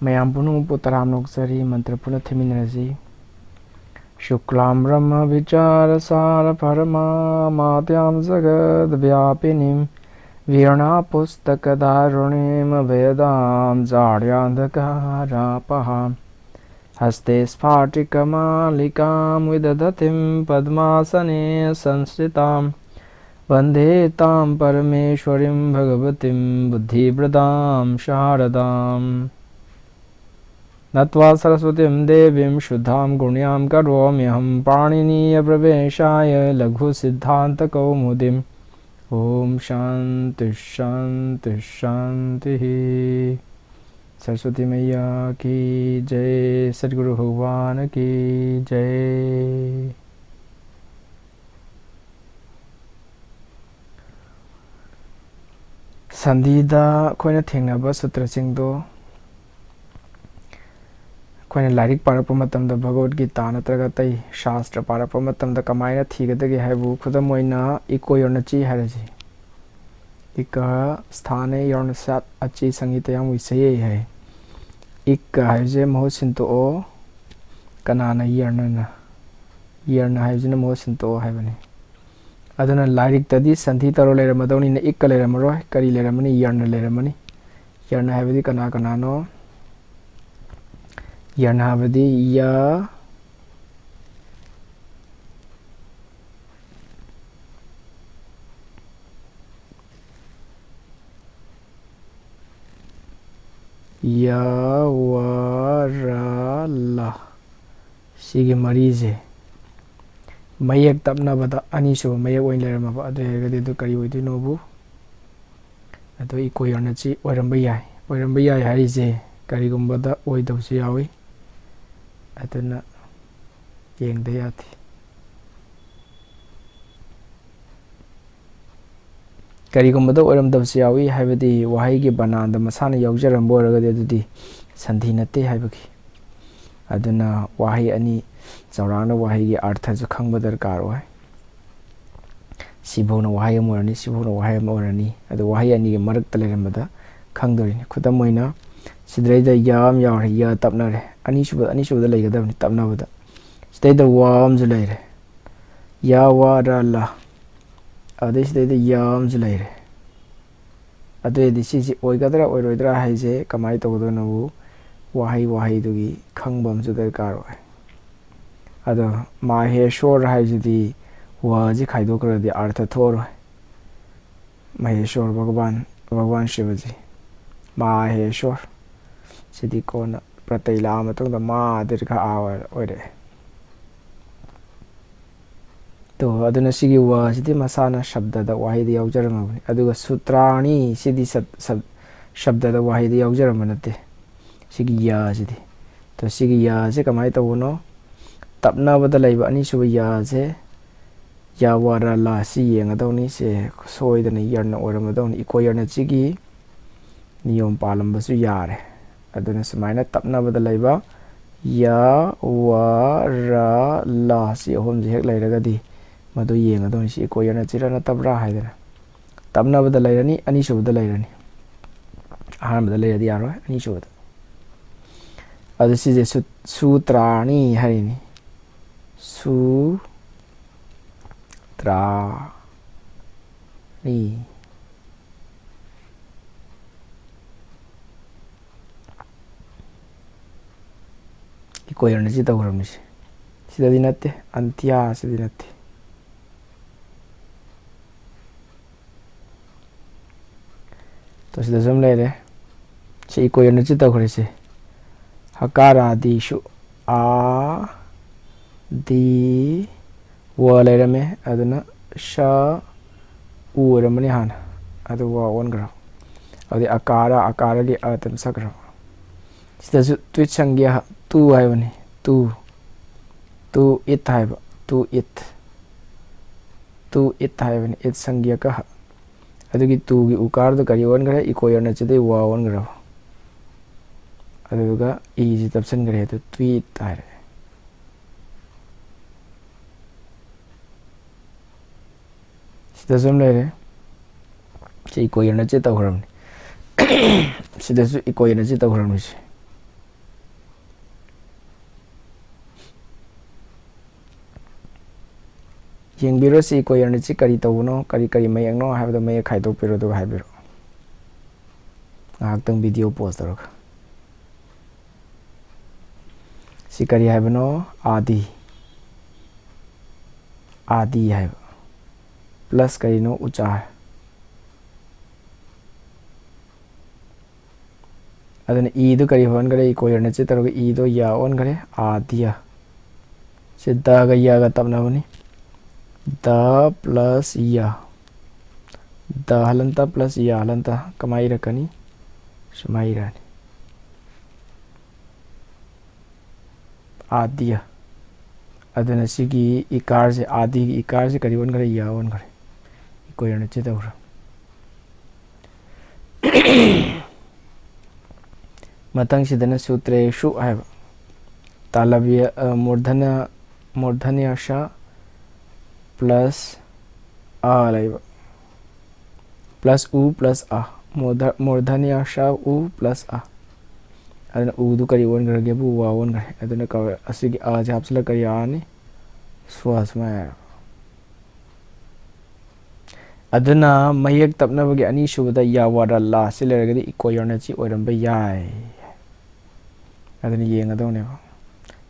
Mayam punung putaram noksari mantra puna theminaraji. Shuklam Brahma Vichara Sara Parama Madhyam Zagad Vyapinim Virna Pustaka Darunim Vedam Zaryandhakara Haste Sphatika Malikam Vidadatim Padmasane Sanskritam Vande Tam Parameshwarim Bhagavatim Buddhi Pradam Sharadam Natva Saraswatim Devim Shuddham Gunyam Karomyaham Paniniya Praveshaya Laghusidhanta Kaumudim Om Shanti Shanti Shanti Saraswati Maya Ki Jai Sadguru Bhagwan Ki Jai Sandhida Koina Thengnaba Sutra Singdo Koina Lyric Parappa Matamda Bhagavad Gita Natraga Tai Shastra Parappa Matamda Kamaina Thigadagi Haibu Khudamoina Iko Yornachi Haraji Ika Sthane Yornasat Achi Sangitayam Visaye Hai Ika Haije Mohosinto O Kanana Yarnana Yarna Haijina Mohosinto O Haibani Adana Lyric Tadi Sandhi Taro Leramadoni na Ika Leramaro Kari Leramani Yarna Leramani Yarna Haivadi Kana Kanano Yarna Havadi Ya Yawarala Sigi Marize Mayak Tapna Bada Aniso Mayak Winleramaba Adu Kari Widi Nobu Ado Iko Yarnachi Oirambaya Harize Karigumbada Oidausi Yawi Aduna Yengdayati Karigumbada Oiramdavsi Yawi Havadi Wahigi Bananda Masana Yaujaram Boragadi Sandhinate Havaki Aduna Wahi Ani Zaurana Wahigi Artha Kangmadar Karwai Sibona Wahayam Morani Sibona Wahayam Orani Adu Wahayani Marak Teleramada Kangdorin Kudamoina Sidraida Yam Yar Ya Tapnare Anishu the Lake Tapnavada Stay the worms later Yawarala This day the yams later Ade this is Oigadra or Rodra Haze Kamaito Donavu Wahi Dugi Kangbam to the Garway Other my hair short has the Wazi Kaidokra the Arta Toro My hair short Bhagavan Shivaji My hair short City corner Pratela Matung the Ma Dirka hour or To Aduna Sigi was the Masana Shabda the Wahidi Aujaram Aduga Sutrani Sidi Shabda the Wahidi Aujaramanate Sigi Yazidi to Sigi Yaze Kamaita Uno Tapna with the labor Anishu Yaze Yawara La Si and Adoni se soy than a yarn or a Madon Equoyarna Sigi Neon Palambasu Yare Aduna Samina Tapna with the labor Yawara La Si home the heck later Gadi Madu Yang Adon Si Equoyarna Tirana Tabra Hydra Tapna with the Lairani Anishu with the Lairani Harm the Lair the Arrow Anishu. This is a Sutrani Harini Sutrani Iko yarna cita uramnishi Sida dinate Antia sidinate To sida zamlele Si iko yarna cita uramnishi Hakara di shu a di walerame aduna sha uramani han adu wa one graph adi akara li atam sakra sida twit sangya tu haibani tu it haiba tu it haibani it sangya ka adugi tu gi ukar da kari one graph iko yarna chide wa one graph Aduga easy tapsan gare to tweet tire Sida zamlere Si iko yarna chita huramni Sida su iko yarna chita huramni Yengbiro si ikoyorna chi kari tawuno kari kari mayekno haibdo mayek khaidokpiro duga haibiro. Ngahaktang video pause tawraga. Si kari haibno adi. Adi haiba. Plus kari no uchar. Adana e do kari hon gare ikoyorna chi tawraga e do ya on gare adiya. Se da ga ya ga tabna bani. Da plus ya. Da halanta plus ya halanta kamai rakani. Sumai rani. Adiya. Adana sigi ikar se adi ikar se kari on gare ya on gare. Ikoyorna chi tawra. Matang sidana sutre shu haiba. Talabya murdhanya sha plus a laiba. Plus u plus a. Murdhanya sha u plus a. Adana u du kari on gare bu wa on gare. Adana ka asigi a je hapsala kari ani swasma. Adana mayek tapna bagi ani shubada ya wada la sileragadi ikoyorna chi oiramba yai. Adana yengadawne ba.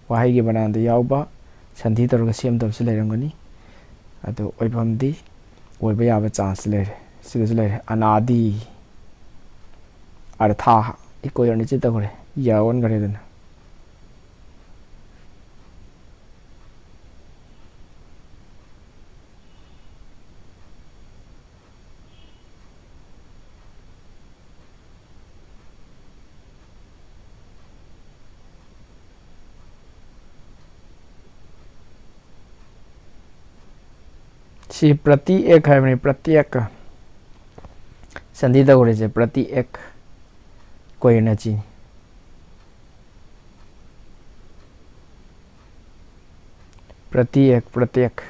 Wahai gi bananda yauba sandhi tawraga semdam silerangani. Ado oibamdi oiba yaba chance lere. Sidasu lere anadi artha ikoyorna chi tawre ya on gare dana. Si prati ek hai bani prati ek sandhi tawre je prati ek koyorna chi. Prati ek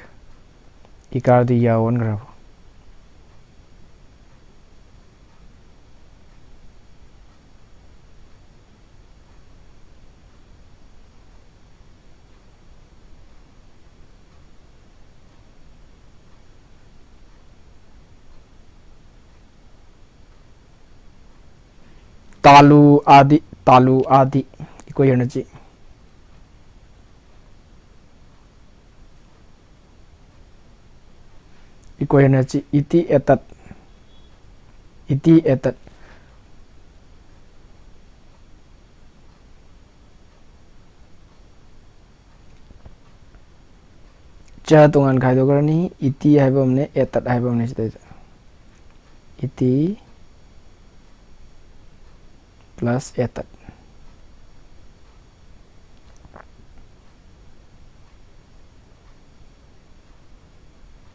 ikar di ya on gare. Talu adi ikoyorna chi. Ikoyorna chi iti etat cha tungan khaidogarani iti haibamne etat haibamne sida iti plus etat.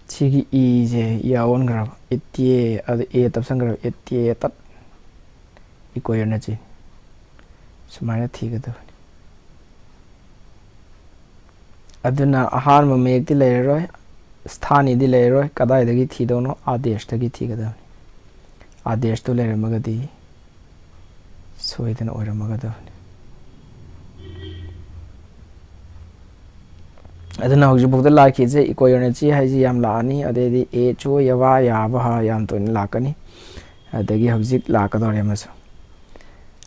Sigi e je ya on grab iti ad e tapsan grab iti etat ikoyorna chi. Sumaina thigadawani. Aduna aharma mayek di leiroi sthani di leiroi kadaidagi thidawno adeshtagi thigadawani. Adeshtu leiramagadi soidana oiramagadawani. Aduna hojibukda laki je ikoyorna chi haiji yam laani adedi e cho yawa yabaha yam toina lakani adagi hojik lakadore masu.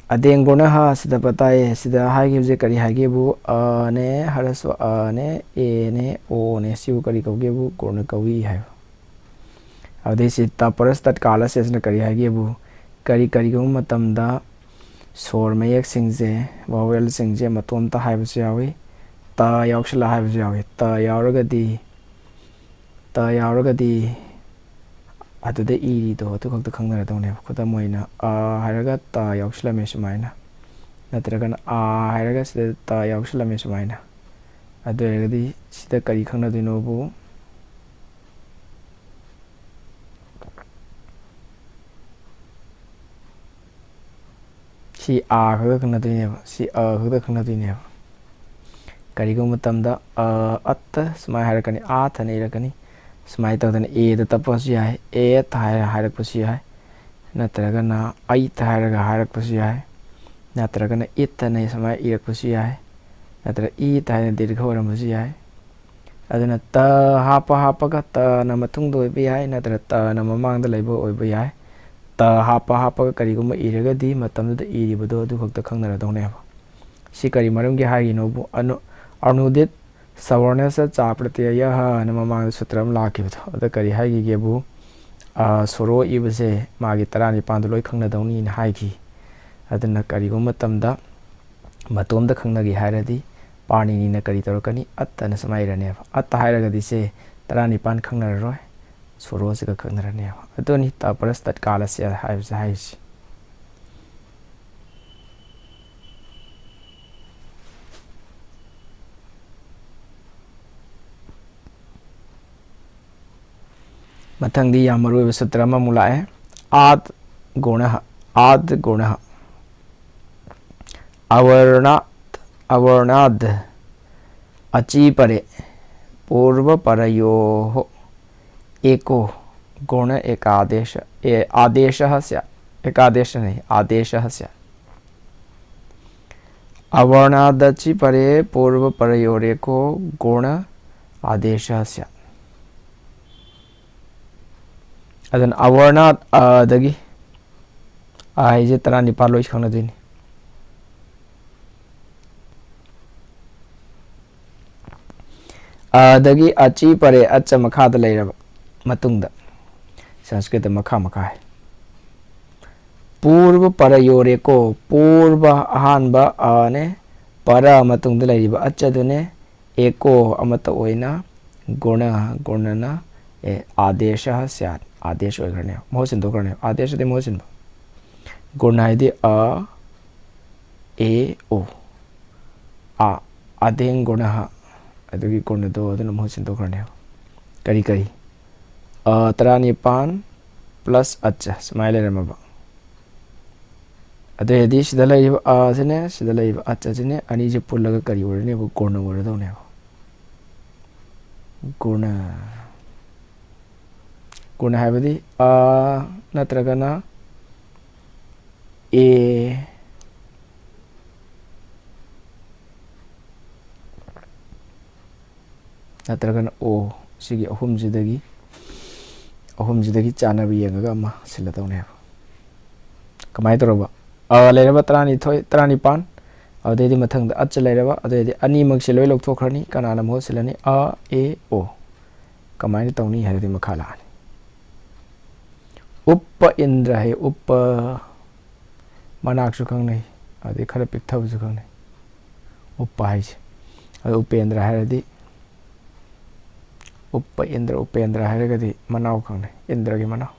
Adengona ha sida patai sida haigi je kari haigi bu a ne haraso a ne e ne o ne siu kari kauge bu korna kawi hai. Ade sita paras tat kala sesna kari haigi bu kari gum matamda sor mayek singje vowel singje matonta haibasu yawi ta yaukshla haibasu yawi ta yauragadi adude iri do to khakta khangnara dawne khoda moina a hairaga ta yaukshla me sumaina natragan a hairaga sida ta yaukshla me sumaina adu eragadi sida kari khangna dino bu si a khakta khangna dine si a khakta khangna dine kari go matamda atta sumai hairakani a thane irakani sumai tawdana e da tapas yai e thaira hairakpasu yai natragana ai thairaga hairakpasu yai natragana ittane sumai irakpasu yai natra i thaina dirgha orambasu yai aduna ta hapa hapaga ta na matungda oiba yai nadra ta na mamangda laiba oiba yai ta hapa hapaga kariguma iragadi matamda iribado adu khakta khangnaradoneba si kari maramgi haiginobu anudit savarnasa chapratyaya na mamangda sutram lakibado ada kari haigigebu soro ibase magi tarani pandu loi khangnadawni na haigi aduna kariguma matamda matomda khangnagi hairadi पानी ना करी तौरकनी अत्तना समाइरनेब अत्ता हाइरगदी से तरानी पान खंगनररोय सोरो से खंगनरनेब अतोनी तापरस तत्काल से हाइबसे हाइसि मथंगदी याम मरुब सूत्र अमा मुलाए आद गुणः अवर्णाद अची परे पूर्व परयोः एको गुण एकादेश आदेशः स्यात् एकादेश नहीं आदेशः स्यात् अवर्णादचि परे पूर्व परयोरेको गुण आदेशः स्यात् अदन अवर्णाद दगी आइजे तरा निपाल लोई खंगनदोइनि दगी अची परे अच्छा मखाद लेरब मतुंगदा संस्कृत मखा है पूर्व परयोरेको पूर्व अहानबा आने para matungda leiriba achadune eko amata oina guna adesha syat adesh oigrane mosin dograne adesh de mosin guna idi a e o a adeng guna adugi guna do aduna mosin dograne kari tarani pan plus acha smile remaba अदे यदि सिदला इव आजने सिदला इव आचजने अनि जे पुल्लगा करी वरने वो गुण वरदौने गुण हाबदी आ नत्रगना ए नत्रगना ओ सिगी अहुम जिदगी चानबी यंगा अमा सिलदौने कमाय तरोबा लेरबा तरानी पान अदेदी मथंग अच लेरबा अदेदी अनि मगसे लोय लौथोखरनी कनाना मो सिलनी अ ए ओ कमाय तौनी हरदि मखालानी उप इंद्र है उप मनाक सुखंग नहीं अदे खर पिक्थब सुखंग नहीं उप हाइसे अदे उपेंद्र हरदि उपेंद्र हरगदि मनाव खंग नहीं इंद्र के मनाव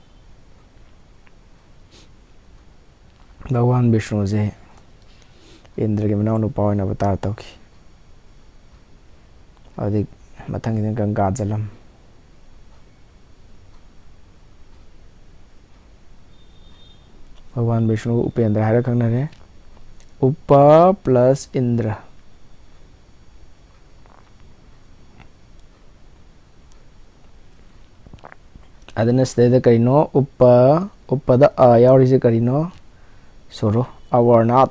भगवान विष्णु से इंद्र के मनाव नुपा ओइना अवतार तौखि अधिक मथंगिन गंगा जलम भगवान विष्णु उपेंद्र हारे खंगनरे उप प्लस इंद्र अदना स्तेद करिनो उपद अ यावरिसे करिनो सोरो अवर्णात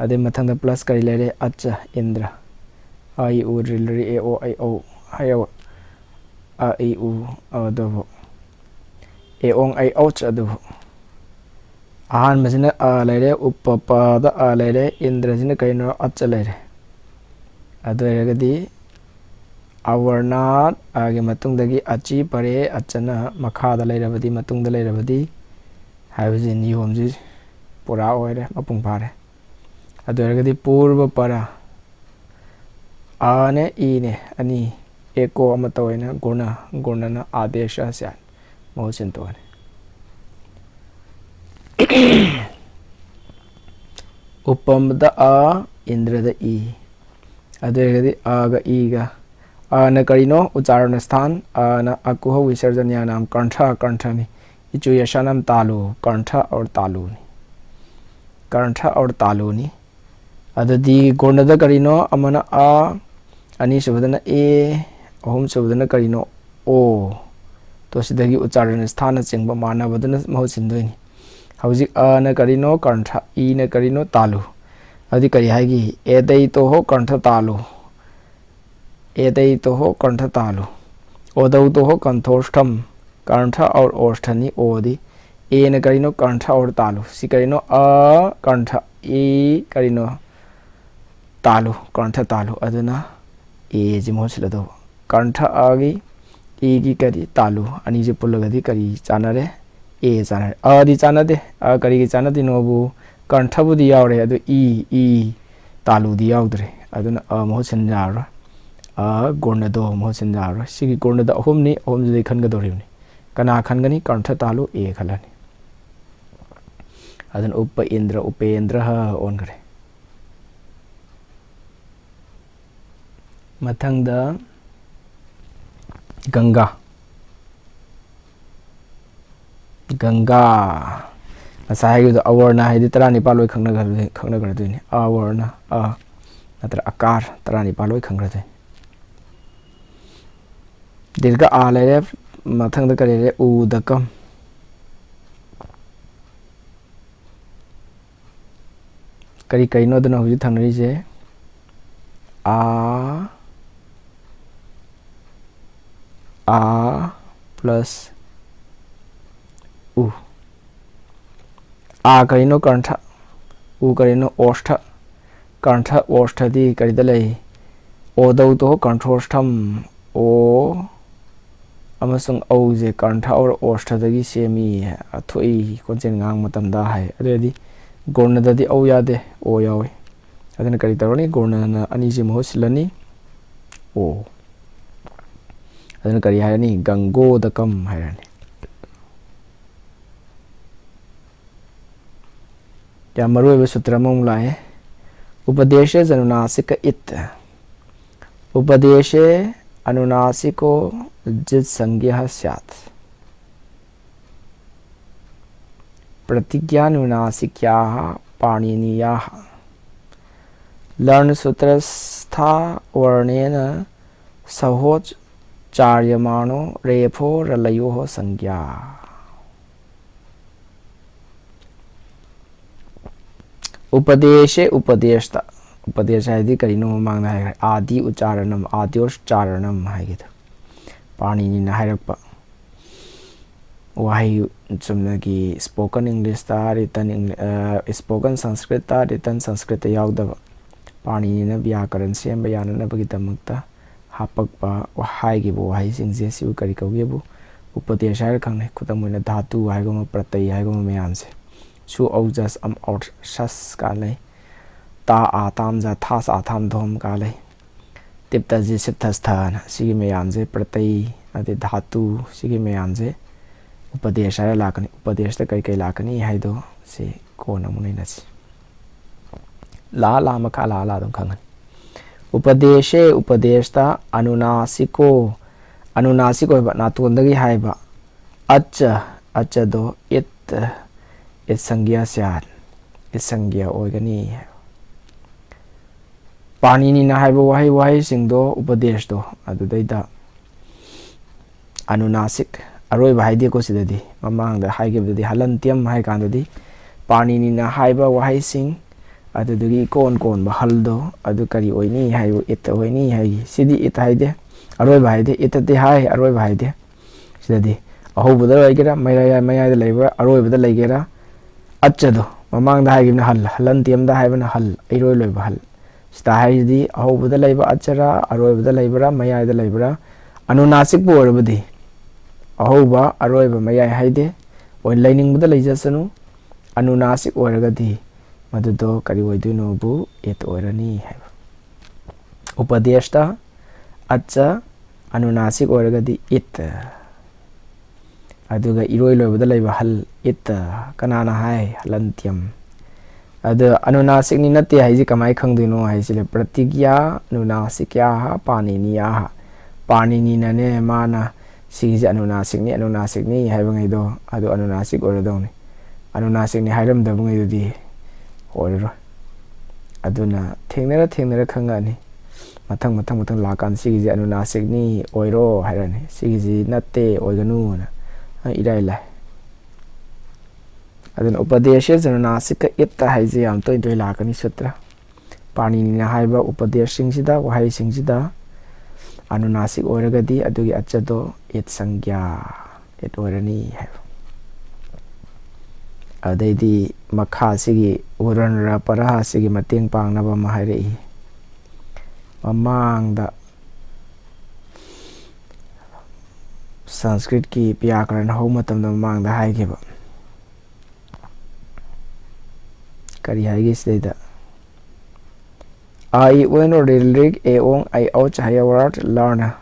अदे मथंग प्लस करी लेरे अच्छा इंद्र आई उ रिलरी ए ओ आई ओ हायो आ ई उ अदबो ए ओंग आई औच अदबो आहान मसिना अ लेरे उपपद अ लेरे इंद्र जिना कइनो अच्छा लेरे अदरगदी अवर्णात आगे मतुंगदगी अची परे अचना मखादा लेरबदी मतुंगदा लेरबदी हाइबजे नियमजी पूरा ओइरे मपुंग फारे अदरगदी पूर्व परा आने ईने अनि एको अमतोइना गुणना आदेश स्यात् मोहसिन तोने उपमद आ इंद्रद ई अदरगदी आगा ईगा आन करिनो उच्चारण स्थान आन अकुह विसर्जन नाम कंठनी इचु यशानम तालु कंठ और तालुनी अददी गोंडद करिनो अमना आ अनि सुबदना ए अहुम सुबदना करिनो ओ तो सिदगी उच्चारण स्थान चिंग मानबदना महसिनदोइनी हौजिक आ न करिनो कंठ ई न करिनो तालु अदि करि हाइगी एदै तो हो कंठ तालु एतई तो हो कंठ तालु ओदौ तो हो कंठोष्ठम कंठ और ओष्ठनी ओदी ए न करीनो कंठ और तालु सी करीनो अ कंठ ए करीनो तालु कंठ तालु अदुना ए जी मोहसिलदो कंठ आगी ए की करी तालु अनि जे पुल्लगदी करी चानरे ए चानरे अ दी चानदे अ करी की चानदी नोबु कंठ बुदी यावरे अदु ई तालु दी यावद्रे अदुना अ मोहसिन जारो अ गोर्णदो मोहसिन जारो सिगी गोर्णदा अहुमनी अहुम जे खनगदोरिबनी कना खनगनी कंठ तालु ए खलनी अदुन उपेंद्र ओनगरे मथंगदा गंगा असायगु अवर्णा हाइदि तरा निपालोय खंगनगरदुनि अवर्णा अ नत्र आकार तरा निपालोय खंगरदे दीर्घ आ लेरे मथंगदा करेरे उदकम करी कईनो दना हुजि थंगरिजे आ प्लस उ आ करीनो कंठ उ करीनो ओष्ठ कंठ ओष्ठ दी करीदलै ओदौ तो कंठोष्ठम ओ अमसंग औ जे कंठ और ओष्ठ दगी सेमी अथोई कोनचेन ngang मतमदा है अरेदी गोर्णददी औ यादे ओ यावे अदन करी तरोनी गोर्णना अनि जे मोहसिलनी ओ अदन करी हायनी गंगोदकम हायनी या मरुवे सूत्र मम लाए उपदेशे अनुनासिक इत उपदेशे अनुनासिको जित संज्ञा स्यात् प्रतिज्ञानुनासिक्याः पाणिनीयाः लर्ण सूत्रस्था वर्णेन सहोच्चार्यमाणो रेफो रलयोः संज्ञा उपदेशे उपदेशता उपदेश है करीनो मांगना है आदि उच्चारणम आद्योच्चारणम है पाणिनि ना हायरक्पा वही चुमनगी स्पोकन इंग्लिश ता रिटन स्पोकन संस्कृत ता रिटन संस्कृत यावदब पाणिनि ना व्याकरण सेम बयाननबगी दमकता हापकपा वहायगी बो वहाय सिंगजे सिउ करी कौगेबु उपदेश है खंगने खुदम मोइना धातु हायगम प्रत्यय हायगम मयामसे सु औजस अम और शस काले ता आताम जा थास आथाम धोम काले तिप्ता जी सिप्तस्थान सिगी मयामजे प्रत्यय अदि धातु सिगी मयामजे उपदेश है लाकनी उपदेश त कई लाकनी हाइदो से कोन मुनै नछि ला मखा ला दम खंगन उपदेशे उपदेशता अनुनासिको नातोंदगी हाइबा अच्च दो इत संज्ञा स्यात् इत संज्ञा ओइगनी पाणिनि ना हाइबा वहाय सिंगदो उपदेश दो अदुदैदा अनुनासिक अरोय भाइदे को सिददी ममांग दा हाइगेबददी हलंत्यम हाइ कांददी पाणिनि ना हाइबा वहाय सिंग अदुदगी कोन बहलदो अदु करी ओइनी हाइबो इत ओइनी हाइ सिदी इत हाइदे अरोय भाइदे इतते हाइ अरोय भाइदे सिददी अहोबुदा लाइगेरा मयाय लेबा अरोय बदा लाइगेरा अच्छदो ममांग दा हाइगिबना हलंत्यम दा हाइबना हल इरोय लोइबा हल सिदा हाइदी अहोबुदा लेबा अचरा अरोय बदा लेबरा मयाय दा लेबरा अनुनासिक बोरबदी अहोबा अरोयबा मयाय हाइदे ओइ लाइनिंगबदा लैजसनु अनुनासिक ओरगदी मदुदो करी ओइदुनोबु एत ओरनी हाइबा उपदेशता अच्छा अनुनासिक ओरगदी इत अदुगा इरोय लोइबदा लैबा हल इत कनाना हाय हलंत्यम अद अनुनासिक नि नते हाइजि कमाय खंगदिनो हाइसिले प्रतिज्ञा अनुनासिक्याः पाणिनीयाः पाणिनि नने माना सिगिजे अनुनासिक नि हाइबंगैदो अदु अनुनासिक ओरदोनि अनुनासिक नि हाइरम दबंगैदुदि ओररो अदुना थेंनरा खंगानी मथंग लाकान सिगिजे अनुनासिक नि ओइरो हाइरानी सिगिजे नते ओइगनु ना इराय लाय अदुन उपदेशे अनुनासिक इत हाइजे याम तोय लाकनी सूत्र पाणिनि ना हाइबा उपदेश सिंगसिदा वहाय सिंगसिदा Anunasik oiragadi adugi achado it sangya it oirani haiba. Adaidi makha sigi uranra paraha sigi mating pangnaba mahairei. Mamangda Sanskrit ki pyakaran hau matamda mamangda haigiba. Kari haigi sidaida. I when or rig a ong I ouch hayawarat larna.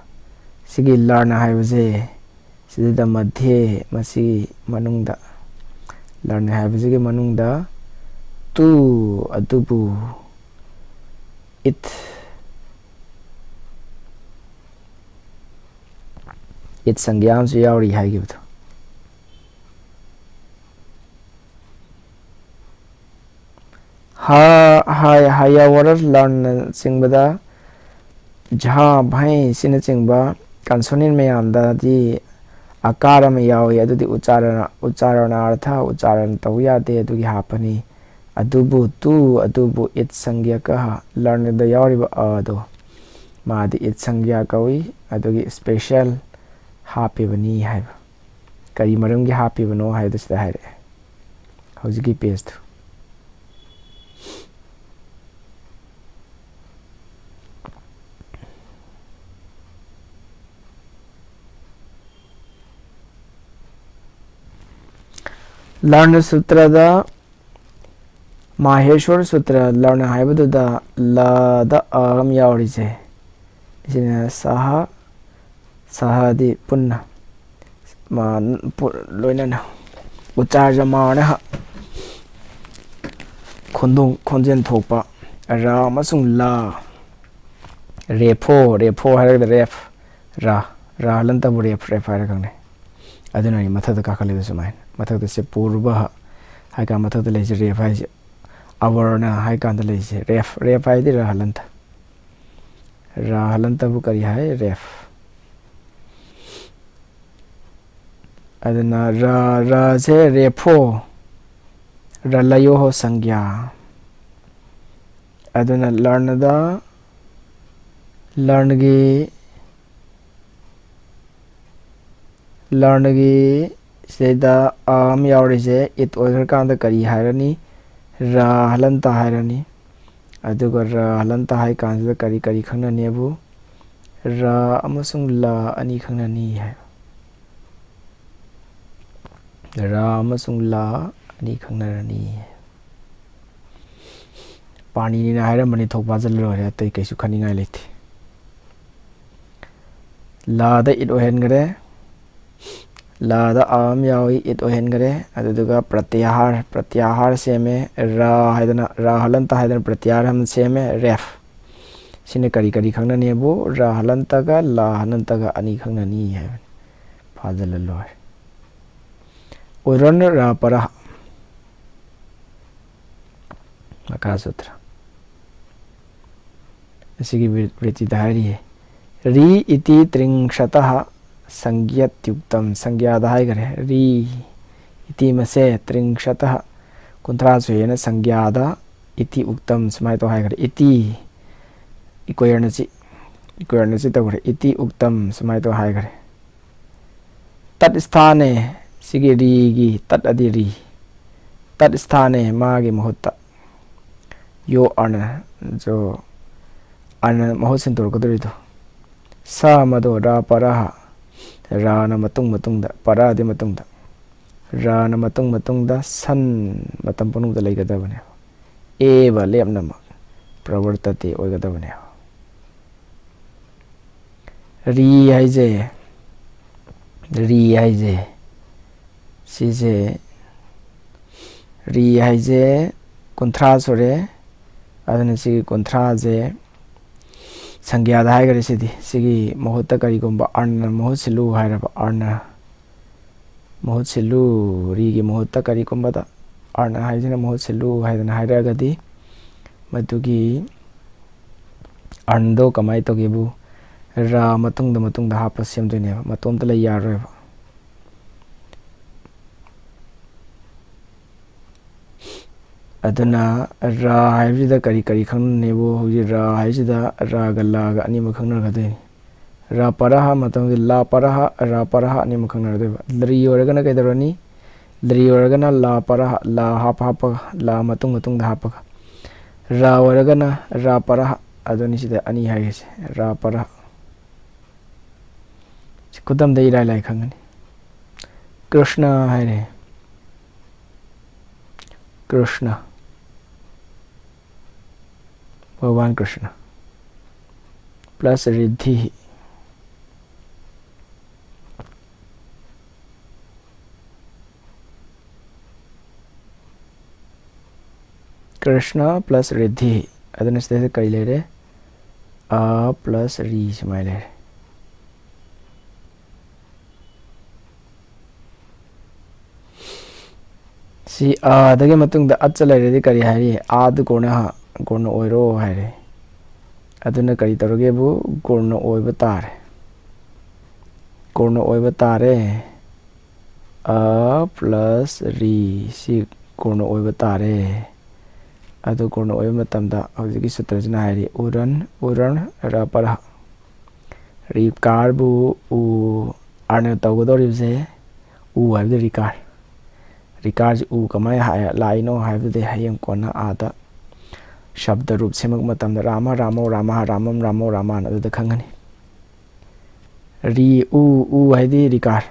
Sigi larna haibaze. Sidaida madhe masi manungda. Larna haibaze manungda. Tu adubu it sangyam su yauri haigibdo. Hayawarat larna singbada jha bhai sina singba kansonin mayamda di akara ma yawi adudi ucharana artha ucharan tawiyade adugi hapani adubu tu adubu it sangya ka larna da yauri ba ado maadi it sangya kawi adugi special happy bani haiba. Kari maramgi happy bano haida sida haire. Howziki paste. Larna sutra da Maheshwar sutra larna haiba da la da am yauri je. Isina saha di punna ma loinana ucharja maana ha khonjen thokpa ra amasung la refo haragda ref ra lantabu ref haragangne aduna ni mathada kakhalida sumain mathada se purba haika mathada leise ref haise avarna haika anda leise ref haide ra halanta bu kari hai ref aduna ra se refo ralayo ho sangya aduna larnada larnagi seda am yauri je it oigar kanda kari hairani ra halanta hairani aduga ra halanta hai kanjida kari khangna nebu ra amasung la ani khangna ni hai ra amasung la ani khangna ni pani ni na haira mani thokpa jal ro re tai kaisu khani ngai leti la da it ohen gare la da am yawi it ohen gare aduga pratyahar seme ra halanta haidana pratyahar ham seme ref sine kari khangna nebu ra halanta ga la halanta ga ani khangna ni hai phajal loi oiron ra para maka sutra asigi vriti dhari ri iti tringshataha sangyat-yuktam sangyada hai gare ri iti mase tringshataha kuntra suena sangyada iti uktam sumai to hai gare iti ikoyarna chi to gare iti uktam sumai to hai gare tat sthane sigi ri gi tat adi ri tat sthane ma gi mahutta yo ana jo ana mahut sin tor kodori to sa mado ra paraha ra na matung da para de matung da ra na matung da san matam panu da laigadabane e ba lemna ma pravartate oigadabane ri haije sije ri haije kontra sore adana sigi kontra je sangyada hai gare sigi mahutta kari gomba arna mahut silu hairaba arna mahut silu ri gi mahutta kari gomba da arna haijana mahut silu haidana hairagadi madugi arndo kamai to gebu ra matungda hapa semdoine matomta lai yaroiba aduna ra haibida kari khangna nebu hoji ra haijida ra ga la ga ani ma khangna ga de ra paraha matam la paraha ra paraha ni makhang na lri oragana kaidarani lri oragana la paraha la hapa la matung da hapa ra oragana ra paraha adoni sida ani haise ra paraha kudam dei lai khangani Krishna haire Krishna Bhagwan Krishna plus Riddhi Krishna plus Riddhi adana stese kai lere a plus ri smai lere si a dage matung da achal lere kari hari a du kona oiro haire aduna kari taroge bu gurna oiba tare a plus ri si gurna oiba tare adu gurna oiba matamda hojiki sutrajana hairi uran ra para ri kar bu u arne tawgodoribse u haibde rikar u kamai haya laino haibde hayam kona ada shabda rup semak matamda rama adu khangani ri u haidi rikar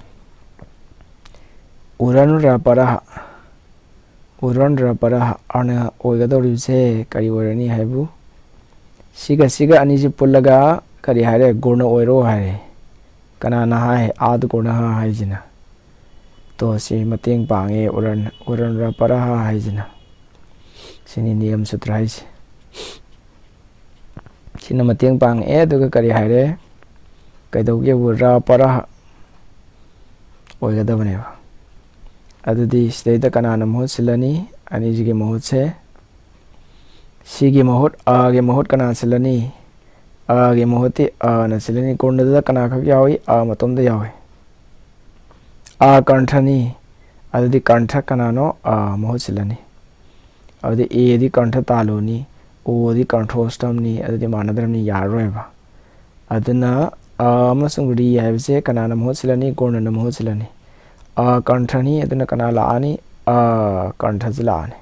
uran ra para ana oigadoribse kari orani haibu siga aniji pullaga kari haire gurna oiro haire kanana hai ad gurna haijina to si mateng pange uran ra para haijina sini niyam sutra haise sina mateng pang duga kari haire kaidauge ra para oigadabane adudi state kanana mohut silani aniji ge mohut se sigi mohut a ge mohut kana silani a ge mohuti a na silani gurna kana khak yawi a matom da yawi a kanthani adudi kantha kanano a mohut silani adudi e di kantha taloni o di kanthostam ni adudi manadram ni yaroiba aduna amasung ri haibse kanana mohut silani gurna na mohut silani a kanthani aduna kana laani a kanthajilani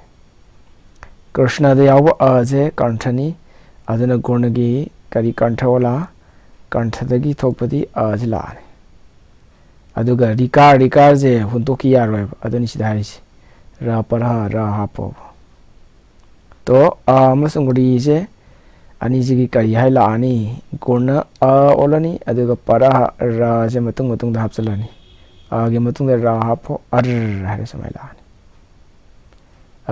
Krishna de yawa a je kanthani aduna gurnagi kari kanthola kanthadagi thokpadi a jilani aduga rikar je huntoki yaroi aduni sida haisi ra para ra hapo to amasung ri je aniji gi kari hai laani gurna a olani aduga para ra je matung da hapchalani आगे मतुंग दे राहापो अर हरे समय लाने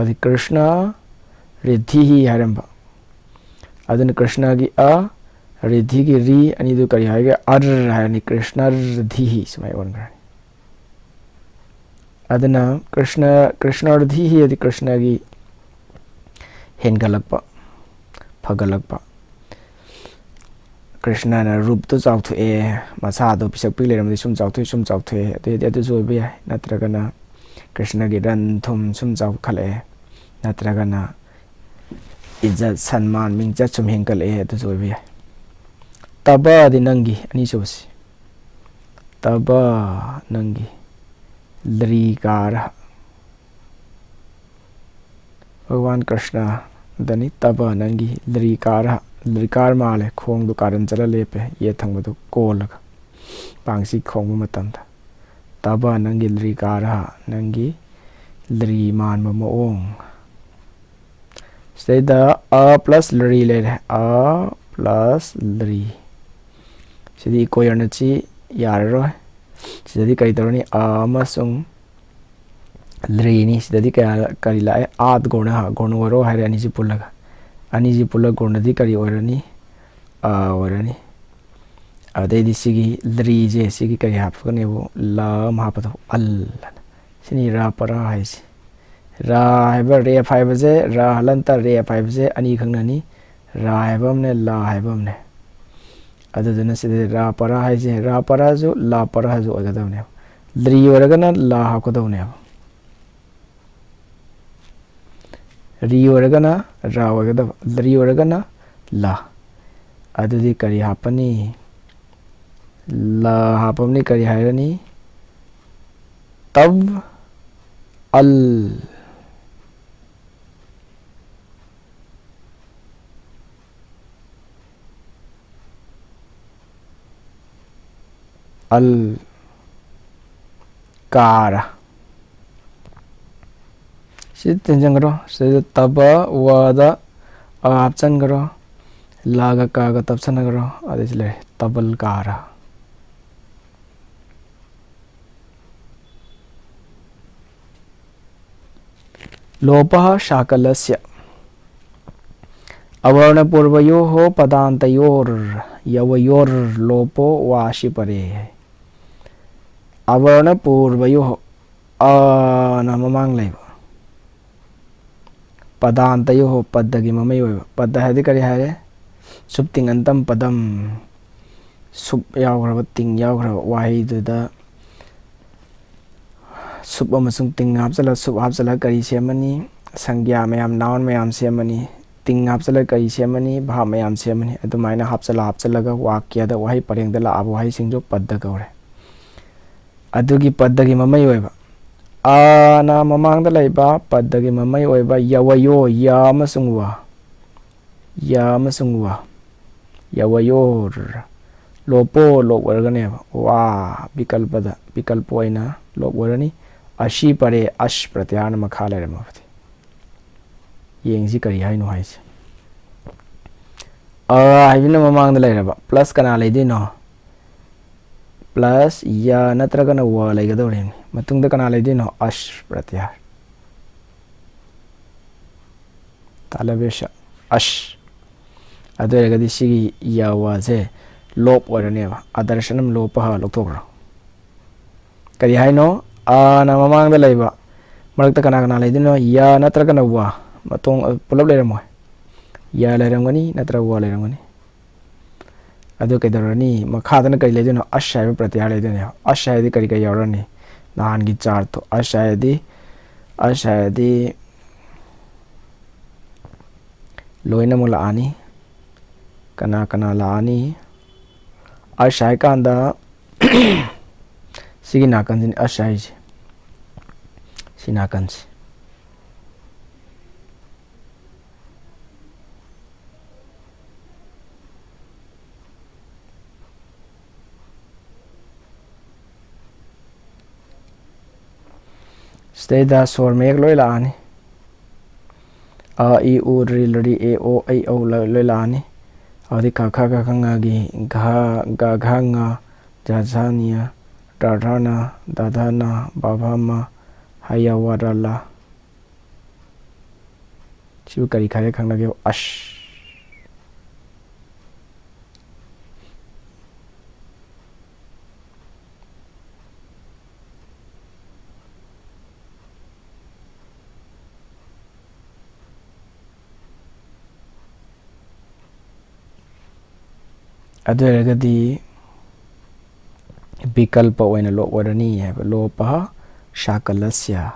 अदि कृष्णा रिद्धि ही हरंबा अदन कृष्णा की अ रिद्धि की री अनि दु करी हागे अर हरनि कृष्णा रिद्धि ही समय वन गरे अदना कृष्णा रिद्धि ही अदि कृष्णा की हेनगलकपा फगलकपा Krishna na rup to chawthu e masa do pisak pi leram sum chawthu e de de zoi be natraga na Krishna gi ran thum sum chaw khale natraga na izzat sanman mingcha chum hengkal e de zoi be taba di nangi ani sosi taba nangi lrikara Bhagwan Krishna dani taba nangi lrikar male khong du karan chala lepe ye thang du kol pangsi khong matam taba nangi lrikara nangi lri man ma ong stay the a plus lri le a plus lri sidi ko yarna chi yar ro sidi kai torani a masung lri ni sidi kari la ad gona ro hari ani ji pulaga Aniji pula gondadi kari orani orani ade di sigi lri je sigi kari hapkane wo lam hapado al sini ra para haisi ra haiba re phaiba je ra halanta re phaiba je ani khangnani ra haibam ne la haibam ne aduduna sidi ra para haisi ra para jo la para jo agadavne lri oragana la hakodavne ri oragana ra ogadava lri oragana la adudi kari hapani la hapamni kari hairani tab al al kara si tenjang karo se taba wada apchan karo laga kaga tapchan karo adisle tabal kara लोपः शाकलस्य अवर्णपूर्वयोः पदान्तयोर् यवयोर् लोपो वाशि परे है अवर्णपूर्वयोः न ममांग लेब पदान्तयोः पदगी ममय ओइब पद हदि करि हारे सुप्तिंग अंतम पदम सुप यावग्रब तिंग यावग्रब वाही दुदा सुप अमसुंग तिंग हापचला सुप हापचला करी सेमनी संज्ञा मयाम noun मयाम सेमनी तिंग हापचला करी सेमनी भाव मयाम सेमनी अदुमाइना हापचलागा वाक्यदा वाही परेंगदा लाब वाही सिंजो पद गौरे अदुगी पदगी ममय ओइबा आना ममांगदा लैबा पदगी ममय ओइबा यवयो या अमसुंग वा यवयोर लोपो लोप ओरगनेबा वा विकल्पदा विकल्प ओइना लोप ओरनी अशी परे अश प्रत्यान मखा लेरमबथि येंगसि करी हाइनो हाइसे हाइबिना ममांगदा लेरबा प्लस कना लेदिनो प्लस या नत्रगना व लेगदोरेनि मतुंगदा कना लेदिनो अश प्रत्यार तालबेश अश अदरेगदि सिगी या वाजे लोप ओरनेबा आदर्शनम लोपः लोकथोग्रो करी हाइनो आना ममांगदा लेबा मरक्ता कना कना लेदिनो या नत्रगना व मतोंग पुलब लेरमोय या लेरमगनी नत्र व लेरमगनी अदो कैदरनी मखादना करी लेदिनो अश हाइबा प्रत्यार लेदिनो अश हाइदि करी कई यावरनी नान की चार तो अश हाइदि लोइना मुला आनी कना कना लानी अश हाइ कांदा सिगी नाकन अश हाइजे सि नाकन से स्टेदा स्वर में एक लोई लानी आ ई उ री लड़ी ए ओ ऐ औ लोई लानी और खा खा खा खंगागी घा गा घांगा जाजानिया डाढ़ाना दादाना बाबामा हाया वाराला शिव करी खारे खंगागे अश अदरगदी विकल्प ओइना लो ओरनी है लोपः शाकलस्य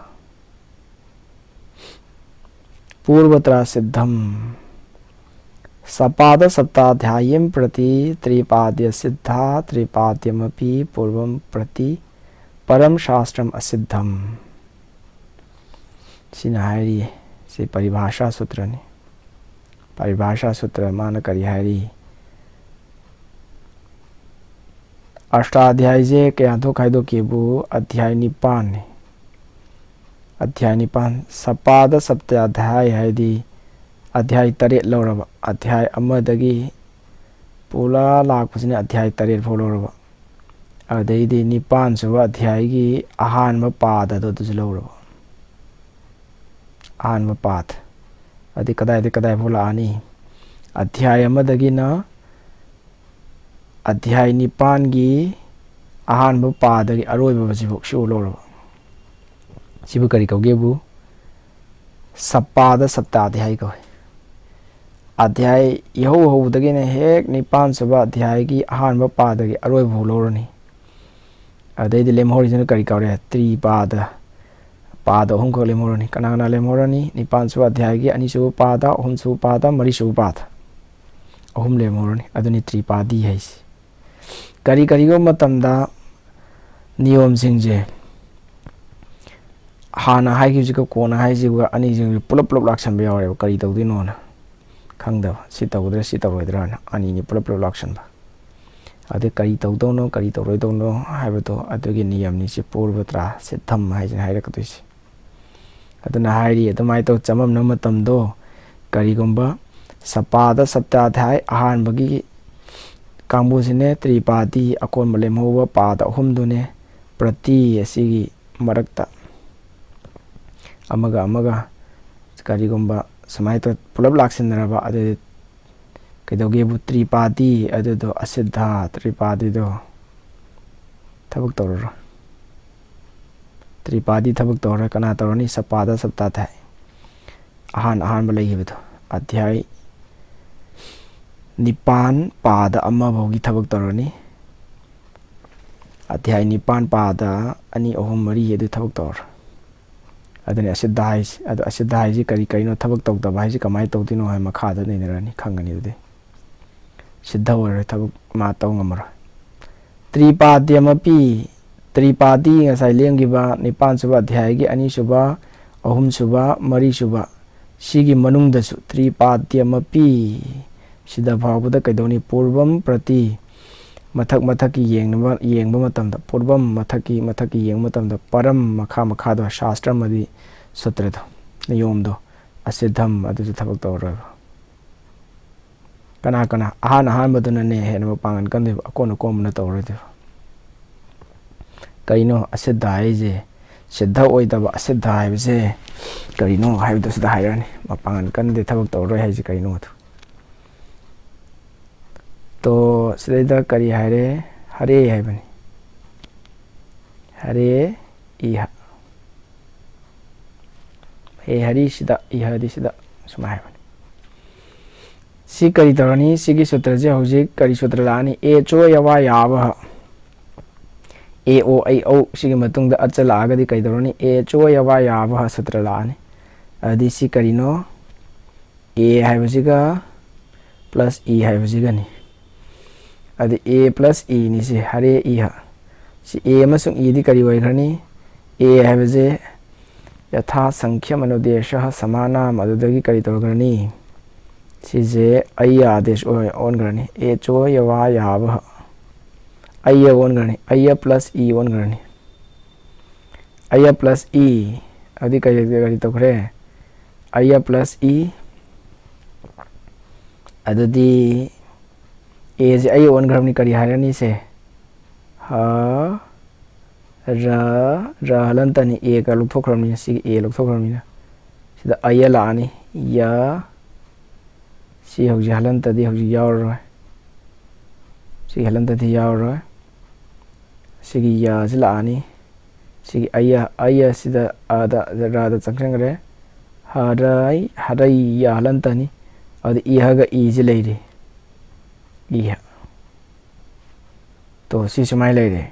पूर्वत्र सिद्धम सपाद सप्ताध्यायीं प्रति त्रिपाद्य सिद्धा त्रिपाद्यमपि पूर्वं प्रति परम शास्त्रम असिद्धम सिनाहरी से परिभाषा सूत्र ने परिभाषा सूत्र मान करी हरी अष्टाध्याय जे क्या तो खाइदो केबु अध्याय निपान ने अध्याय निपान सपाद सप्ताध्याय हैदी अध्याय तरेट लौरब अध्याय अमदगी पुला लाखपसिने अध्याय तरेट फो लौरब अदैदी निपान सुब अध्याय की अहानब पाद अदुस लौरब अहानब पाद अदि कदाय फो लानी अध्याय अमदगी ना अध्याय निपान की अहानब पादगी अरोइब बसिबो शो लौरब सिबु करी कौगेबु सपाद सप्ताध्याय कहे अध्याय यहौ हौदगिने हेक निपान सुब अध्याय की अहानब पादगी अरोइब फो लौरनी अदैदी लेमहोरिजन करी कौरे त्रिपाद पाद अहुम को लेमहोरनी कना कना लेमहोरनी निपान सुब अध्याय की अनिसुब पाद अहुम सुब पाद मरिसुब पाद अहुम लेमहोरनी अदुनि त्रिपादी है Kari matamda niyom singje hana haigibjika kona haijibga ani jing pulap laksan ba yawre kari tawdino na khangda si tawdra si tawroidra na ani ni pulap laksan ba ade kari tawdono kari tawroidno haibato adogi niyam ni si purvatra siddham haijin hairakatoisi aduna hairi adumai taw chamam na matamdo karigumba sapada saptadhai ahan bagi kambusine tripadi akon malem hoba pada humdune prati asigi marakta amaga karigumba samaito pulap laksinaraba ade kaidogebu tripadi adudo asiddha tripadi do thabak tawro tripadi thabak tawra kana tawrani sapada saptadhai ahan balaihibedo adhyay nipan pada amma bhogi thabak tawrani adhyay nipan pada ani ohum mari edu thabak tawra adani asiddha ji kari no thabak tawdaba ji kamai tawdino hai makhada neinarani khangani de siddha ore thabak ma taw ngamara tripadi amapi tripadi ngasai lenggiba nipan suba adhyay gi ani suba ahum suba mari suba sigi manungdasu tripadi amapi sida bhawbuda kaidoni purvam prati mathaki yengba matamda purvam mathaki yengba matamda param makha do shastra madi sutra do niyom do asiddham adu thabak tawra kana ahan baduna ne hena pangan kan de akon na tawra de kaino asiddha haije siddha oidaba asiddha haibse kaino haibdo sida hairani mapangan kan de thabak tawra haije kaino to sida kari haire hare haibani hare iha he hari sida iha di sida suma haibani si kari tawrani sigi sutra je hojik kari sutra lani e cho yawa yaba e o ai o sigi matungda achala agadi kai tawrani e cho yawa yaba sutra lani adi si kari no e haibasiga plus e haibasiga ni adi a plus e ni si hare iha si a amasung e di kari oigrani a haibase yatha sankhya manodesha samana madudagi kari tawgrani si je ayya adesh ongrani a cho yawa yaba ayya ongrani ayya plus e ongrani ayya plus e adi kari tawgre ayya plus e adudi a je ayya ongramni kari hairani se ha ra halantani a ka luktokramni si a luktokramni sida ayya laani ya si hauji halantadi hauji yawroi si halantadi yawroi sigi ya ji laani sigi ayya sida ada ra da changchangre harai ya halantani adi iha ga i ji leire iha to si sumai leire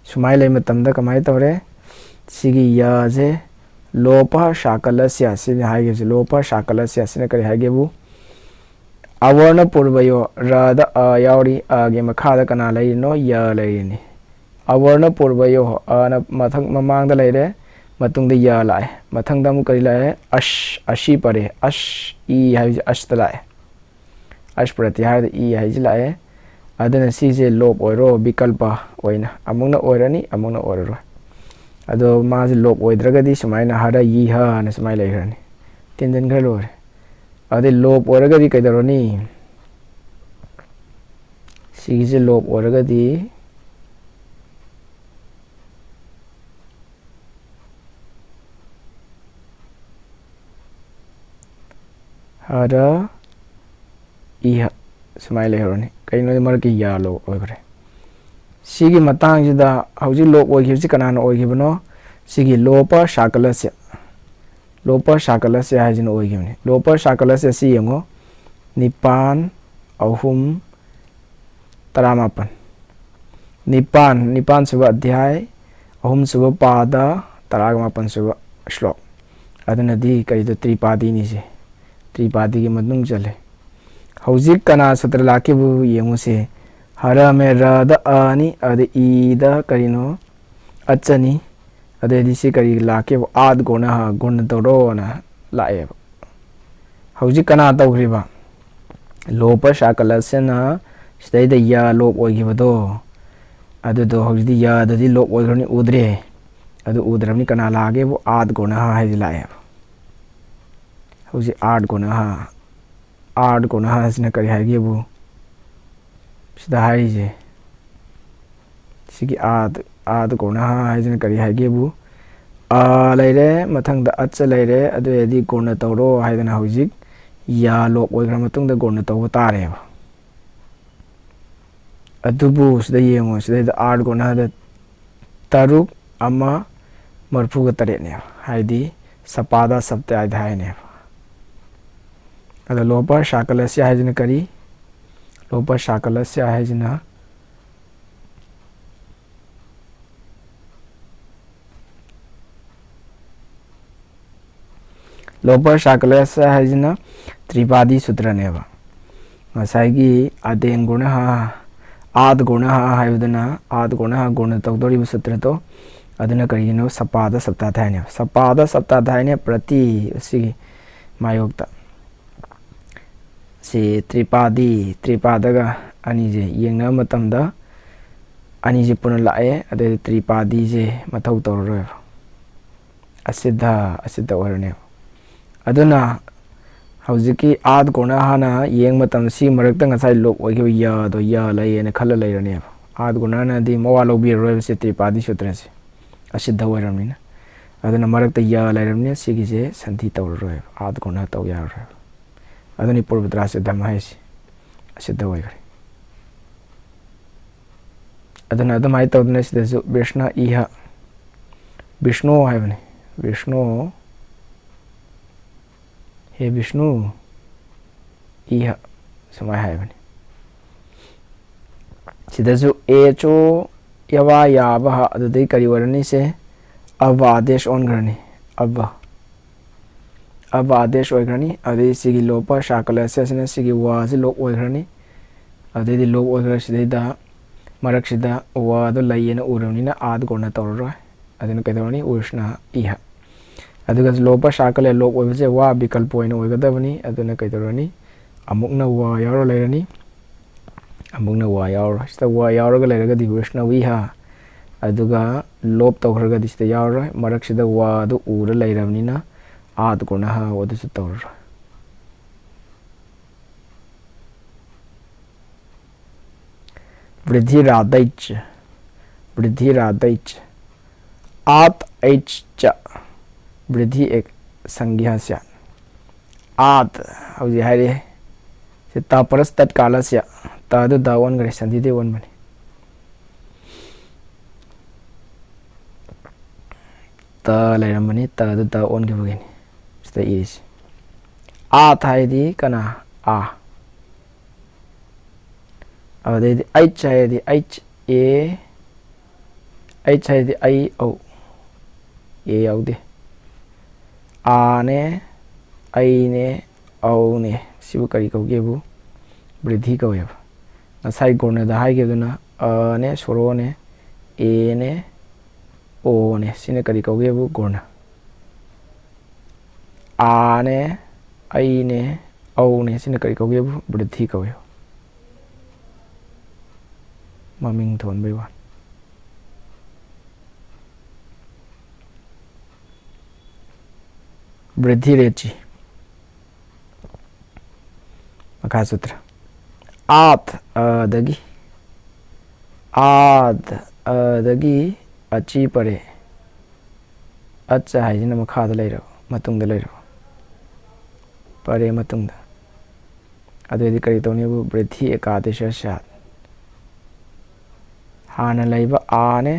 sumai lei matamda kamai tawre sigi ya je lopa shakalasya sin haige je lopa shakalasya sin kari haige bu awarna purvayo ra da a yawri a ge makha da kana lei no ya lei ni awarna purvayo a na mathang mamang da leire matung da ya lai mathang da mu kari lai ashi pare i haige ashta lai ash prati har i haige lai adana si je lop oiro bikalpa oina amungna oirani amungna oiraro ado ma je lop oidragadi sumaina hara yi ha na sumai leirani tinjan ghar lore ade lop oiragadi kaidaroni si je lop oiragadi hara iha sumai leirani kaino marki yalo oigre sigi matang jida hauji lop oigibsi kanana oigibno sigi lopa shakalasya hajin oigibni lopa shakalasya si yengo nipan ahum taramapan nipan suba adhyay ahum suba pada taragamapan suba shlok adana di kaido tripadi ni se tripadi ki madung chale hauji kana sutra laki bu yenguse hara me ra da ani ade I da karino achani ade di si kari lake ad gona ha gun toro na lae hauji kana tawriba lopa shakalasena stay the ya lop oigibado adu do hauji ya da di lop oigrani udre adu udramni kana lage bo ad gona ha hai lae hauji ad gona ha sina kari hai bu sida hai je sigi ad gona ha hai sina kari hai bu a laire mathang da acha laire adu edi gona tawro hai dana hauji ya lop oigra matung da gona taw tare adubu sida yengo sida da ad gona da taruk ama marfu ga tare ne haidi sapada sabte adhai ne ada lopa shakalasya hai jina kari lopa shakalasya hai jina lopa shakalasya hai jina tripadi sutra ne ba ngasai adeng guna ha ad guna ha haidana ad guna ha guna tawdori sutra to aduna karino sapada sapta thaine sapada sapta thaine prati si mayokta si tripadaga ani je yengna matamda ani je puna lae ade tripadi je mathau tawro asiddha warne aduna haujiki ad gona hana yeng matam si marakta ngasai lop oigiba ya do ya lai ne khala lai rane ad gona na di mawa lobi royal se tripadi sutra se asiddha waramina aduna marakta ya lai ramne sigi je santhi tawro ad gona taw ya ro aduni purvatra siddha mahesi asiddha waigare aduna adamai tawdne sida su vishna iha vishnu haibane vishnu he vishnu iha samai haibane sida su echo yawa yaba adudai kari warani se ava adesh on garani ava adesh oigrani ade sigi lopa shakalasya sina sigi wa si lop oigrani ade di lop oigra sida da marak sida wa do layena urani na ad gona tawro adena kaidawani ushna iha aduga lopa shakale lop oibse wa bikalpo ina oigadabani adena kaidawani amukna wa yaro lairani amukna wa yaro sida wa yaro ga lairaga di ushna iha aduga lop tawraga di sida yaro marak sida wa do ura lairamni na ad gona ha wadu su tawro वृद्धि रादैच आत ऐच च वृद्धि एक संज्ञा से आत हौजी हारे से तापरस तत्कालस्य तादु दावन गरे संधि दे वन बने ता लैरमनी तादु दावन के बगेनी स्ते इस आत हाइदी कना आ अवधि H है दी H है दी I O ये आउ दे आ ने I ने O ने शिव करी को के बु वृद्धि को ये नसाई गुण दाहाई के दुना अ ने स्वरो ने ए ने O ने सिने करी को के बु गुण आ ने I ने O ने सिने करी को के बु वृद्धि को ये maming thon bai wan वृद्धि रेची मखा सूत्र आत अदगी आद अदगी अची परे अच्छा हाइजिन मखा द लेरो मतुंग द लेरो परे मतुंग द अदुदि करी तोनी वृद्धि एकादश सात हाना लाइबा आने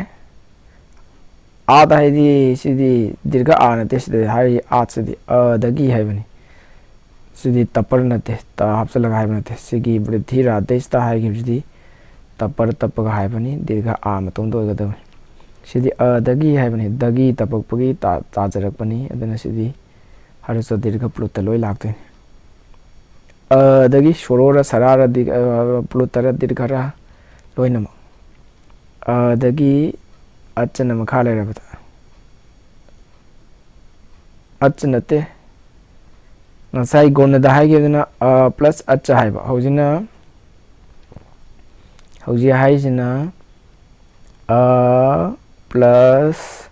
आद हाइदी सिदी दीर्घ आने ते सिदी हाई आद सिदी अदगी हाइबनी सिदी तपर नते ता हफ्स लगा हाइबनी ते सिगी वृद्धि रादेस्ता हाइगी सिदी तपर तपग हाइबनी दीर्घ आ मतों दो गदब सिदी अदगी हाइबनी दगी तपक पगी ता ताजरकपनी अदना सिदी हरस दीर्घ प्लुत लोय लागते अदगी शोरोर सरार प्लुतर दीर्घरा loinama adagi achana makha lairabada achanate ngasai gonada haigedna a plus acha haiba hojina hoji haisina a plus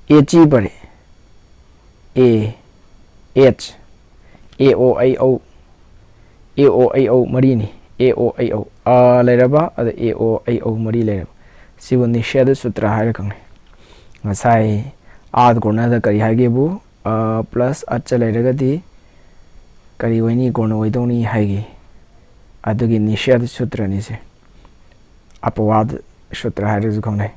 h bare a h a o a o a o a o marini a o a o a lairaba ada a o a o mari lairaba sibu nisheda sutra haira kangne ngasai ad gonada kari haigebu a plus acha lairagadi kari waini gona waidoni haigi adugi nisheda sutra nise apawad sutra haira kangne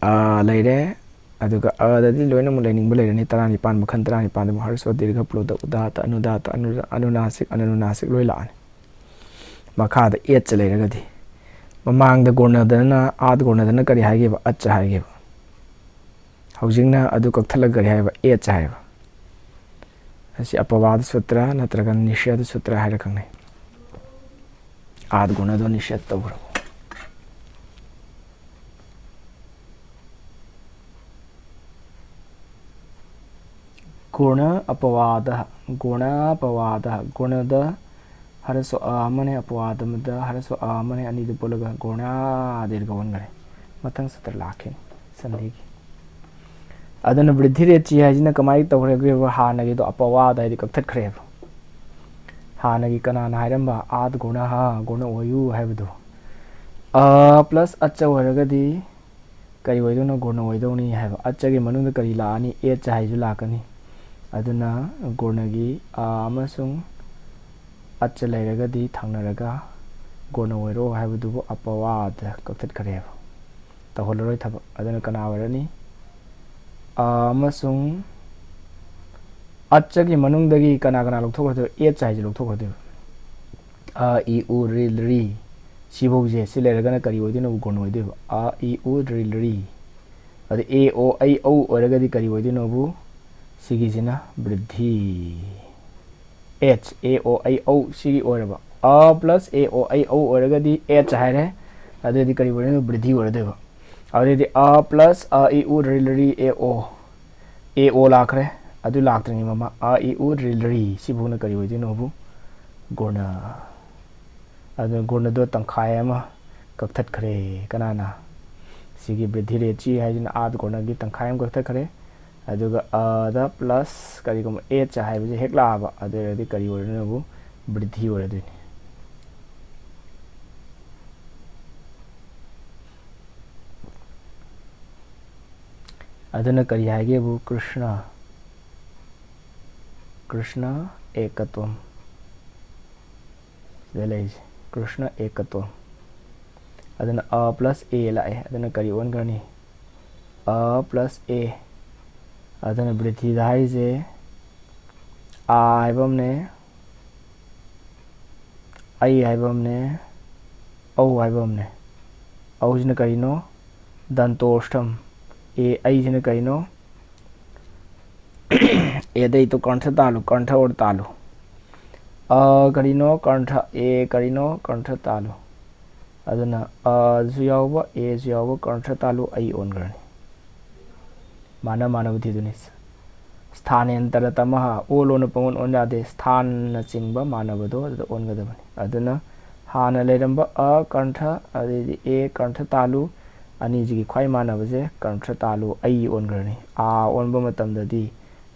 a laire aduga adadi loina mu learning bu learning tarani pan makhan tarani pan mu har so dirgha ploda udata anudata anunasik anunasik loi la makha da h lairagadi mamang da gona dana ad gona dana kari haige ba acha haige ba haujingna adu kakthala kari haige ba h haige ba asi apawad sutra natraga nishad sutra haira kangne ad gona do nishad tawra guna apawada gunada haraso amane apawadamada haraso amane ani de polaga guna dirga wangare matang sutra lakhin sandhigi adana vridhi re chi hajina kamai tawre ge hana gi do apawada di kaktat khre hana gi kana na hairamba ad guna ha guna oyu haibudu a plus acha waraga di kai oidona guna oidoni haiba acha gi manung da kari la ani e cha haiju lakani aduna gonagi amasung acha lairagadi thangnaraga gona oiro haibudu apawad kaktat khareba taholoroi thaba aduna kana warani amasung acha gi manungdagi kana kana lokthokhrade e chai ji lokthokhrade a i u ri ri sibogje silairagana kari oidina gona oideba a i u ri ri adi a o ai o oragadi kari oidina bu sigizina vridhi h a o a o sigi oraba a plus a o a o oragadi h haire adedi kari boreno vridhi oradeba adedi a plus a i u ri a o lakhre adu laktringi mama a i u ri sibuna kari oidino bu gona adu gona do tangkhai ama kaktat khare kanana sigi vridhi re chi haijina ad gona gi tangkhai am kaktat khare aduga ada plus kari kom h haibaje hekla ba adedi kari orina bu vridhi oradini aduna kari haige bu krishna ekatvam delais krishna ekatvam aduna a plus a lae aduna kari on gani a plus a adana vridhi haise a haibamne ai haibamne au haibamne au jina karino dantostham e ai jina karino e dei to kantha or talu a karino kantha e karino kantha talu adana a zuyawba e zuyawba kantha talu ai on grani mana buddhi dunis sthanentara tamaha olona pangon onade sthan na chingba manabado on gadabani aduna hana leramba a kantha adi e kantha talu ani jigi khwai manabaje kantha talu ai on grani a onba matamdadi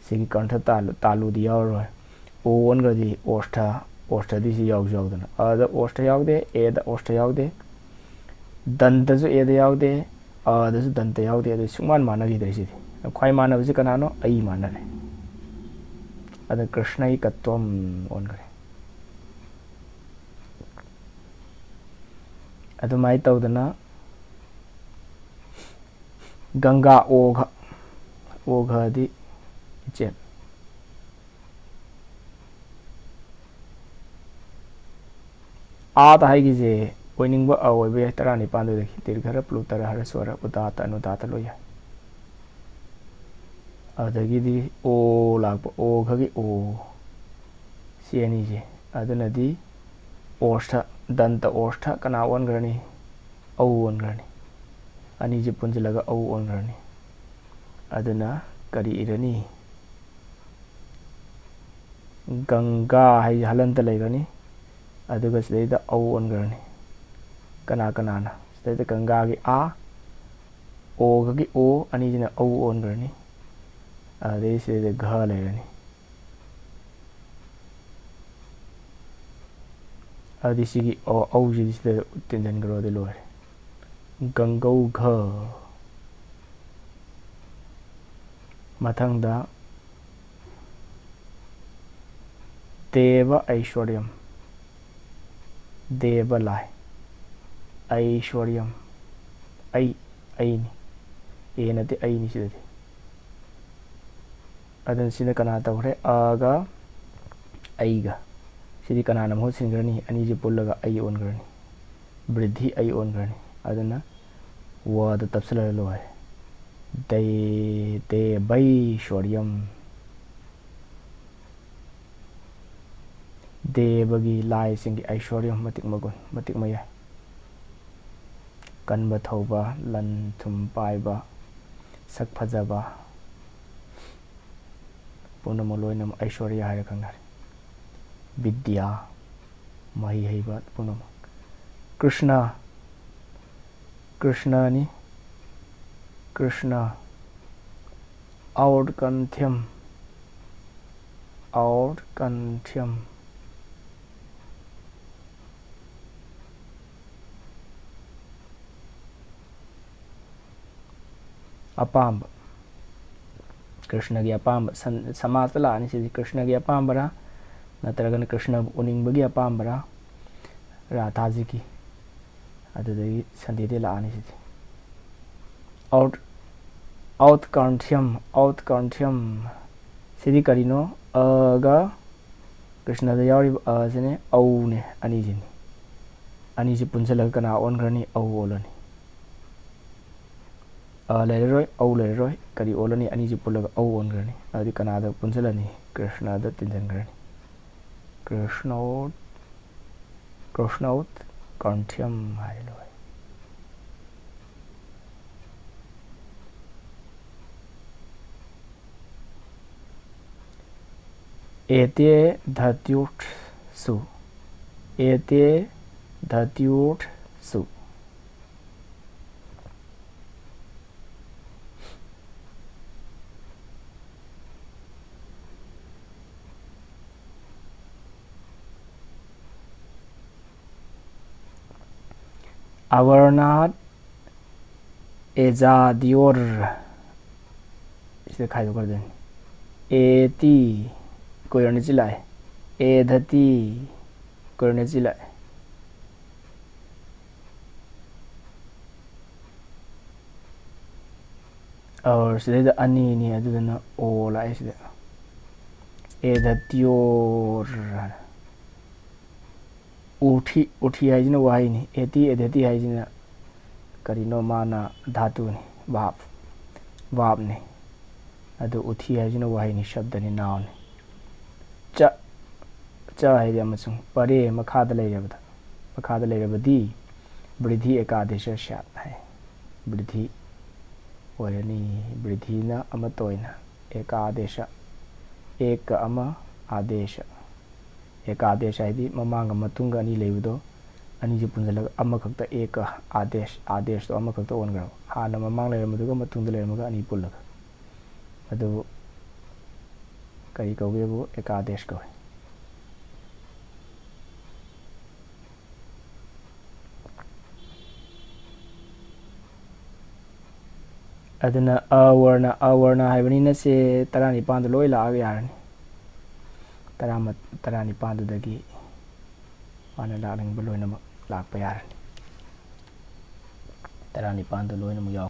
sigi kantha talu di yaw o on gadi osta di si yaw dana ada osta yawde e da osta yawde danta ju e da yawde a da ju danta yawde adu sungman managi dresidi khwai manabase kanano ai manare ada krishna ekatvam on gare adu mai tawdana ganga ogha di chen a ta hai gi je oiningba a oibe tarani pandu de dirghara plutara har swara udata anudata loya adagidi o lakpa o khagi o siani je adunadi ostha danta ostha kana on grani au ongrani ani je punjalaga au ongrani aduna kari irani ganga hai halanta lairani aduga sidaida au ongrani kana kanana sidaida ganga gi a o gi o ani jina au ongrani ade sidaida gha lairani adi sigi au ji sidaida tenjan garo de loire gangau gha mathangda deva aishwaryam deva lai aishwaryam ai ni enate ai ni sidati adan sina kana tawre aga aiga sidi kana nam ho singrani ani je pullaga ai ongrani bridhi ai ongrani adana wada tapsala loy de baishwaryam devagi lai singi aishwaryam matik magun matik maya kanba thauba lan thum paiba sak phajaba punama loinam aishwarya hai kangnari vidya mahi haiba punama krishna ni krishna outkantyam apamba krishna gi apamba samasta la ani sidi krishna gi apambara natragana krishna uningbagi apambara radha ji ki adudagi sandide la ani sidi outkantyam sidi karino aga krishna da yawri sine au ne ani jini ani ji punjala kana ongrani au olani lairoi au lairoi kari olani ani ji pulaga au ongrani adi kanada punjalani krishna da tinjangrani krishnaut kantyam hailoi ete dhatyut su avarnat ejadior इसे खाई कर दें एती कोयरने चिल्लाए एधती कोयरने चिल्लाए और सीधे अन्नी नहीं है तो ना ओला ऐसे एधतियोर उठी है जिन्हें वही नहीं एती एधती है जिन्हें करीनो माना धातु नहीं वाप नहीं अदो उठी है जिन्हें वही नहीं शब्द नहीं नाव नहीं च है जब मचुं परे मखाद ले बदी वृद्धि एकादेश शात है वृद्धि वरनी वृद्धि ना अमतोयना एकादेश एक अमा आदेश एकादेश है ममांग मतुंग अनि लेबदो अनि जे पुंजलग अमा खक्ता एक आदेश तो अमा खक्ता ओनग्रो हाना ममांग लेरमदुगा मतुंग लेरमगा अनि पुल्लग अदु कई कौगेबो एकादेश कौ अदुना अवर्ण हाइबनिना से 15 लोय लाग यारनी 15 दगी माना लालिंग लोयनम लाग यारनी 15 लोयनम याव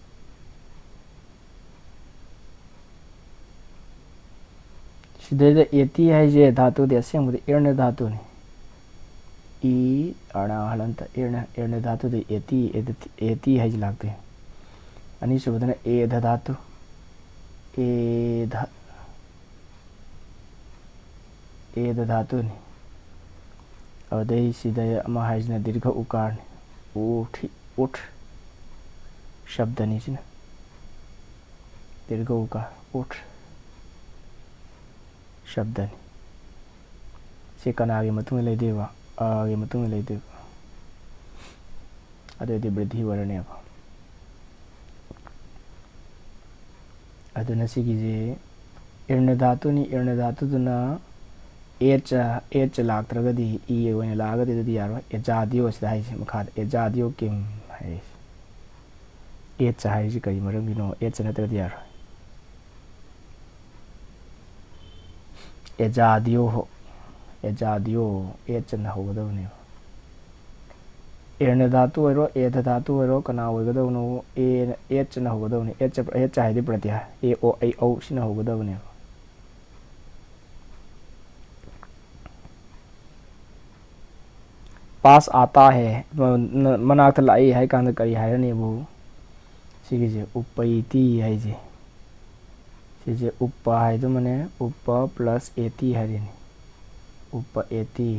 सिदेदा एती है जे धातु दे असेंबदे इर्ण धातु ने ई अणा हलंत इर्ण धातु दे एती है जे लागते अनि सुबदना एध धातु एध धातु ने अदे सिदय अमा हाइजना दीर्घ उकार ने उठ शब्दनी सिना दीर्घ उकार उठ शब्दनी से कनागी मतुंग लेदेवा आगे मतुंग लेदेवा अदुदी वृद्धि वरनेबा अदुना सिगिजे इर्ण धातुनी इर्ण धातुदुना एच लाक्त्रगदी ई ओइना लागदी दुदी यारो एजादियो सिदा हाइसे मखाद एजादियो किम हाइ एच हाइसे करी मरंगिनो एच नतगदी यारो एजादियो हो एजादियो एच न होगदवने इर्ण धातु ओइरो एध धातु ओइरो कना होगदवनो ए एच न होगदवने एच हाइदे प्रत्यय ए ओ ऐ औ सिना होगदवने पास आता है मनाक्थ लाई है कांद करी हाइरनेबु सिगिजे उपैति हाइजे सिजे उप हाइदो मने उप प्लस एति हाइरेने उप एति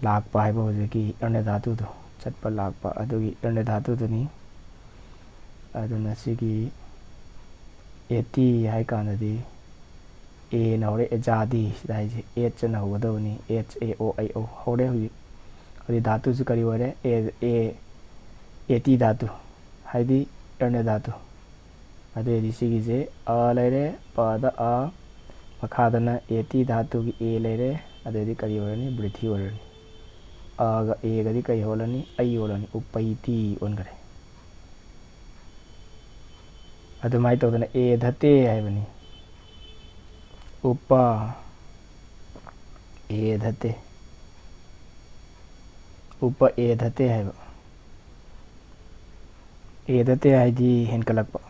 लाक्पा हाइबो होजकी इर्ण धातुदो चटपा लाक्पा अदुगी इर्ण धातुदुनी अदुना सिगी एति हाइ कांददी ए न होरे एजादी सिदा हाइजे एच न होगदवनी एच ए ओ ऐ ओ होरे हुई अदि धातु से करी होरे ए एति धातु हाइदी इर्ण धातु अदुदी सिगिजे अ लेरे पद अ मखादना एति धातु की ए लेरे अदुदी करी होरनी वृद्धि होरनी आगा ए गदी कई होलनी ऐ होलनी उपैति ओनगरे अदुमाई तौदना ए धते हाइबनी उप ए धते उप ए धते हाइब ए धते हाइदी हेनकलक्पा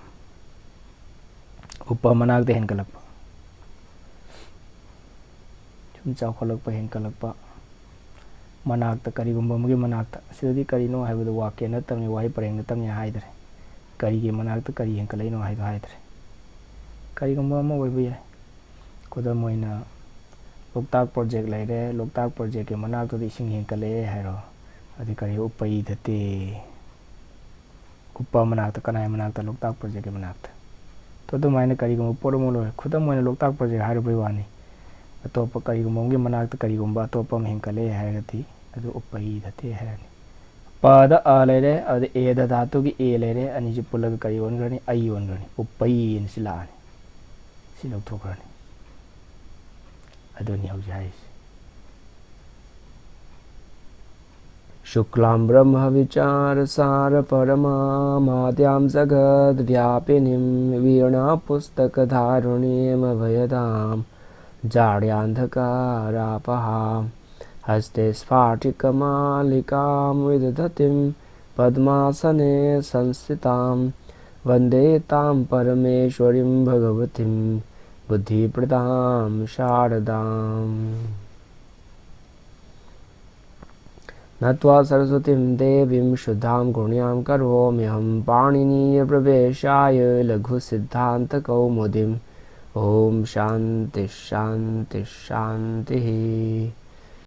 उप मनाक्ते हेनकलक्पा चुम चावखलक्पा हेनकलक्पा मनाक्ता करीगुम्बा मुगे मनाक्ता सिददी करीनो हाइबदो वाक्य नतमने वाही परेंग नतमने हाइदरे करीगे मनाक्ता करी हेनकलैनो हाइदो हाइदरे करीगुम्बा अमा ओइबो याय खुदम ओइना लोकताक प्रोजेक्ट लेरे लोकताक प्रोजेक्ट के मनाक्तोदि इसिंग हेनकले हाइरो अदि करी उपै धते उप मनाक्ता कनाय मनाक्ता लोकताक प्रोजेक्ट के मनाक्ता तो दुमाइना करीगुम्बा पोरमोलो खुदम ओइना लोकताक प्रोजेक्ट हाइरो वानी अतोप करीगुम्बा मनाक्ता करीगुम्बा अतोप हेनकले हाइरगति अदु उपै धते हाइरनी पद अ लेरे अदि ए धातु की ए लेरे अनिजि पुलग करी ओनग्रनी ऐ ओनग्रनी उपै न सिलानी सि लौथोग्रनी अदुनि हौजि हाइसे शुक्लां ब्रह्म विचार सार परमा माद्यां जगद् व्यापिनीं वीणा पुस्तक धारुणीं अभयदां जाड्यान्धकारापहां हस्ते स्फाटिकमालिकां विदधतीं पद्मासने संस्थितां वन्दे तां परमेश्वरीं भगवतीं बुद्धिप्रदां शारदाम् नत्वा सरस्वतीं देवीं शुद्धां गुण्यां करोम्यहं पाणिनीयप्रवेशाय लघुसिद्धान्तकौमुदीम् ओम शांति शांति शांति।